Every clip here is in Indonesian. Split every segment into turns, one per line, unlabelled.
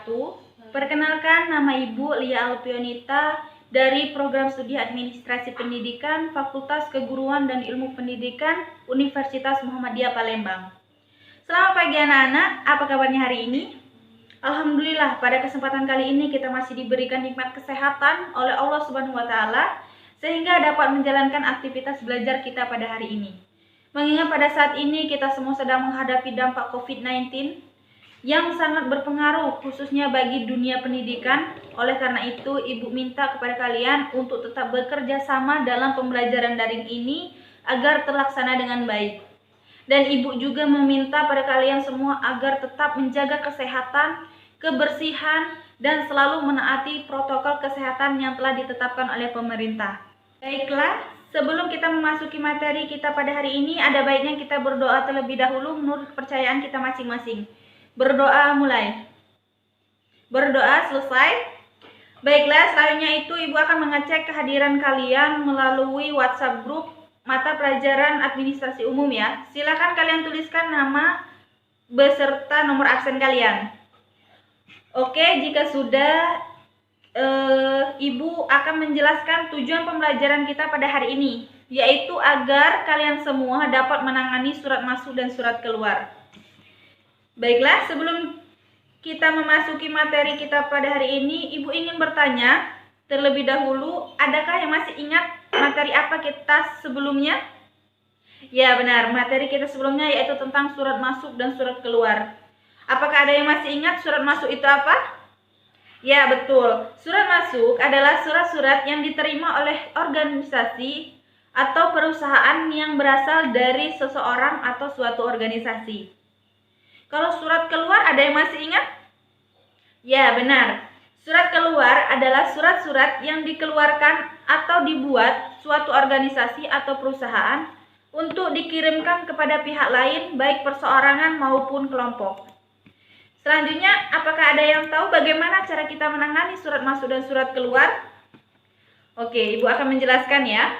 wabarakatuh. Perkenalkan, nama Ibu Lia Alpionita dari Program Studi Administrasi Pendidikan Fakultas Keguruan dan Ilmu Pendidikan Universitas Muhammadiyah Palembang. Selamat pagi anak-anak, apa kabarnya hari ini? Alhamdulillah, pada kesempatan kali ini kita masih diberikan nikmat kesehatan oleh Allah Subhanahu wa Ta'ala sehingga dapat menjalankan aktivitas belajar kita pada hari ini. Mengingat pada saat ini kita semua sedang menghadapi dampak COVID-19 yang sangat berpengaruh khususnya bagi dunia pendidikan. Oleh karena itu, Ibu minta kepada kalian untuk tetap bekerja sama dalam pembelajaran daring ini agar terlaksana dengan baik. Dan Ibu juga meminta pada kalian semua agar tetap menjaga kesehatan, kebersihan, dan selalu menaati protokol kesehatan yang telah ditetapkan oleh pemerintah. Baiklah, sebelum kita memasuki materi kita pada hari ini, ada baiknya kita berdoa terlebih dahulu menurut kepercayaan kita masing-masing. Berdoa mulai. Berdoa selesai. Baiklah, selanjutnya itu Ibu akan mengecek kehadiran kalian melalui WhatsApp grup mata pelajaran administrasi umum ya. Silakan kalian tuliskan nama beserta nomor absen kalian. Oke, jika sudah Ibu akan menjelaskan tujuan pembelajaran kita pada hari ini, yaitu agar kalian semua dapat menangani surat masuk dan surat keluar. Baiklah, sebelum kita memasuki materi kita pada hari ini, Ibu ingin bertanya terlebih dahulu, adakah yang masih ingat materi apa kita sebelumnya? Ya benar, materi kita sebelumnya yaitu tentang surat masuk dan surat keluar. Apakah ada yang masih ingat surat masuk itu apa? Ya betul, surat masuk adalah surat-surat yang diterima oleh organisasi atau perusahaan yang berasal dari seseorang atau suatu organisasi. Kalau surat keluar ada yang masih ingat? Ya benar, surat keluar adalah surat-surat yang dikeluarkan atau dibuat suatu organisasi atau perusahaan untuk dikirimkan kepada pihak lain baik perseorangan maupun kelompok. Selanjutnya, apakah ada yang tahu bagaimana cara kita menangani surat masuk dan surat keluar? Oke, Ibu akan menjelaskan ya.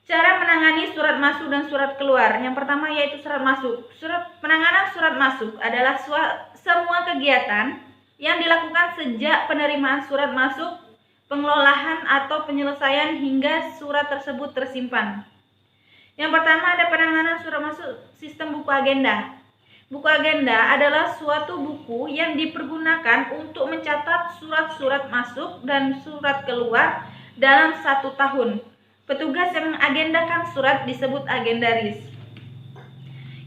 Cara menangani surat masuk dan surat keluar. Yang pertama yaitu surat masuk. Penanganan surat masuk adalah semua kegiatan yang dilakukan sejak penerimaan surat masuk, pengelolaan atau penyelesaian hingga surat tersebut tersimpan. Yang pertama ada penanganan surat masuk sistem buku agenda. Buku agenda adalah suatu buku yang dipergunakan untuk mencatat surat-surat masuk dan surat keluar dalam 1 tahun. Petugas yang mengagendakan surat disebut agendaris.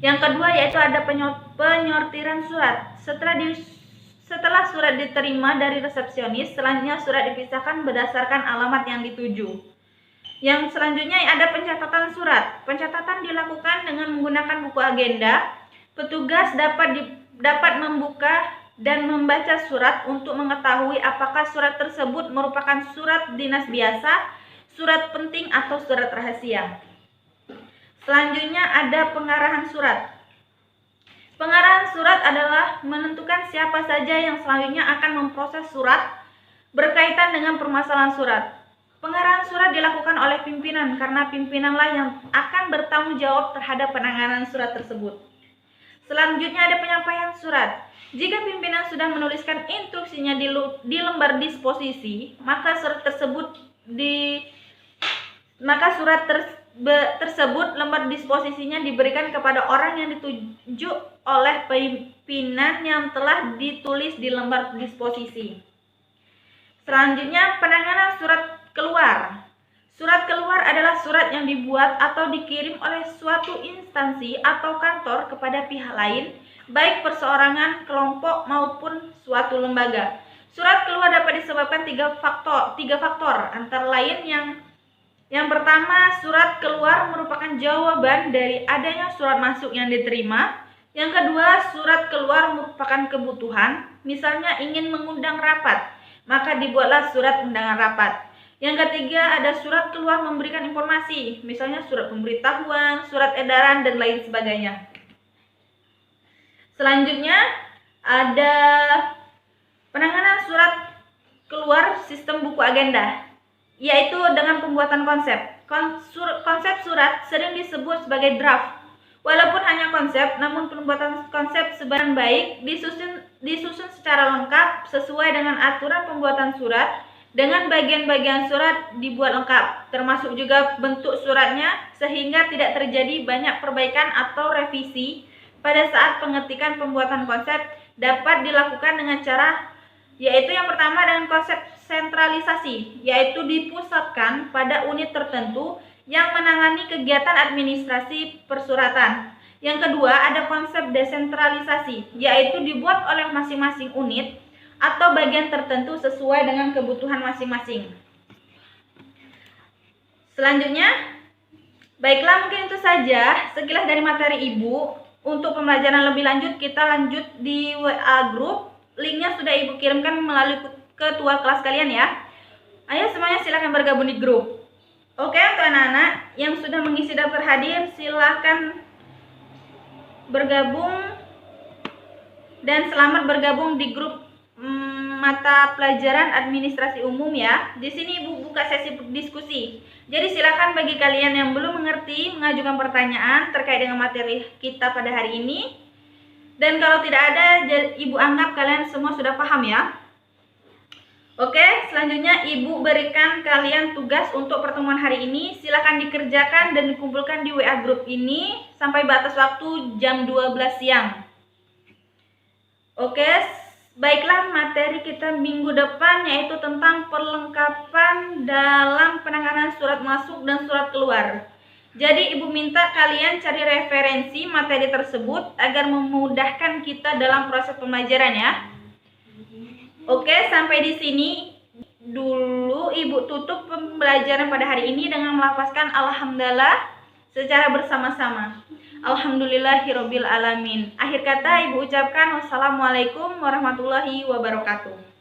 Yang kedua yaitu ada penyortiran surat. Setelah surat diterima dari resepsionis, selanjutnya surat dipisahkan berdasarkan alamat yang dituju. Yang selanjutnya ada pencatatan surat. Pencatatan dilakukan dengan menggunakan buku agenda. Petugas dapat membuka dan membaca surat untuk mengetahui apakah surat tersebut merupakan surat dinas biasa, surat penting atau surat rahasia. Selanjutnya ada pengarahan surat. Pengarahan surat adalah menentukan siapa saja yang selanjutnya akan memproses surat berkaitan dengan permasalahan surat. Pengarahan surat dilakukan oleh pimpinan karena pimpinanlah yang akan bertanggung jawab terhadap penanganan surat tersebut. Selanjutnya ada penyampaian surat. Jika pimpinan sudah menuliskan instruksinya di lembar disposisi, maka surat tersebut lembar disposisinya diberikan kepada orang yang dituju oleh pimpinan yang telah ditulis di lembar disposisi. Selanjutnya penanganan surat keluar. Surat keluar adalah surat yang dibuat atau dikirim oleh suatu instansi atau kantor kepada pihak lain, baik perseorangan, kelompok maupun suatu lembaga. Surat keluar dapat disebabkan tiga faktor, antara lain yang pertama, surat keluar merupakan jawaban dari adanya surat masuk yang diterima. Yang kedua, surat keluar merupakan kebutuhan, misalnya ingin mengundang rapat, maka dibuatlah surat undangan rapat. Yang ketiga, ada surat keluar memberikan informasi, misalnya surat pemberitahuan, surat edaran, dan lain sebagainya. Selanjutnya, ada penanganan surat keluar sistem buku agenda, yaitu dengan pembuatan konsep. Konsep surat sering disebut sebagai draft. Walaupun hanya konsep, namun pembuatan konsep sebaran baik disusun secara lengkap sesuai dengan aturan pembuatan surat, dengan bagian-bagian surat dibuat lengkap, termasuk juga bentuk suratnya, sehingga tidak terjadi banyak perbaikan atau revisi pada saat pengetikan pembuatan konsep. Dapat dilakukan dengan cara, yaitu yang pertama dengan konsep sentralisasi, yaitu dipusatkan pada unit tertentu yang menangani kegiatan administrasi persuratan. Yang kedua, ada konsep desentralisasi, yaitu dibuat oleh masing-masing unit atau bagian tertentu sesuai dengan kebutuhan masing-masing. Selanjutnya, baiklah, mungkin itu saja sekilas dari materi Ibu. Untuk pembelajaran lebih lanjut, kita lanjut di WA Group. Linknya sudah Ibu kirimkan melalui ketua kelas kalian ya. Ayo semuanya silakan bergabung di grup. Oke, untuk anak-anak yang sudah mengisi daftar hadir, silahkan bergabung dan selamat bergabung di grup mata pelajaran administrasi umum ya. Di sini Ibu buka sesi diskusi. Jadi silakan bagi kalian yang belum mengerti mengajukan pertanyaan terkait dengan materi kita pada hari ini. Dan kalau tidak ada, Ibu anggap kalian semua sudah paham ya. Oke, selanjutnya Ibu berikan kalian tugas untuk pertemuan hari ini. Silakan dikerjakan dan dikumpulkan di WA Group ini sampai batas waktu jam 12 siang. Oke, baiklah, materi kita minggu depan yaitu tentang perlengkapan dalam penanganan surat masuk dan surat keluar. Jadi Ibu minta kalian cari referensi materi tersebut agar memudahkan kita dalam proses pembelajaran ya. Oke, sampai di sini dulu Ibu tutup pembelajaran pada hari ini dengan melafazkan alhamdulillah secara bersama-sama. Alhamdulillahirabbil alamin. Akhir kata Ibu ucapkan wassalamualaikum warahmatullahi wabarakatuh.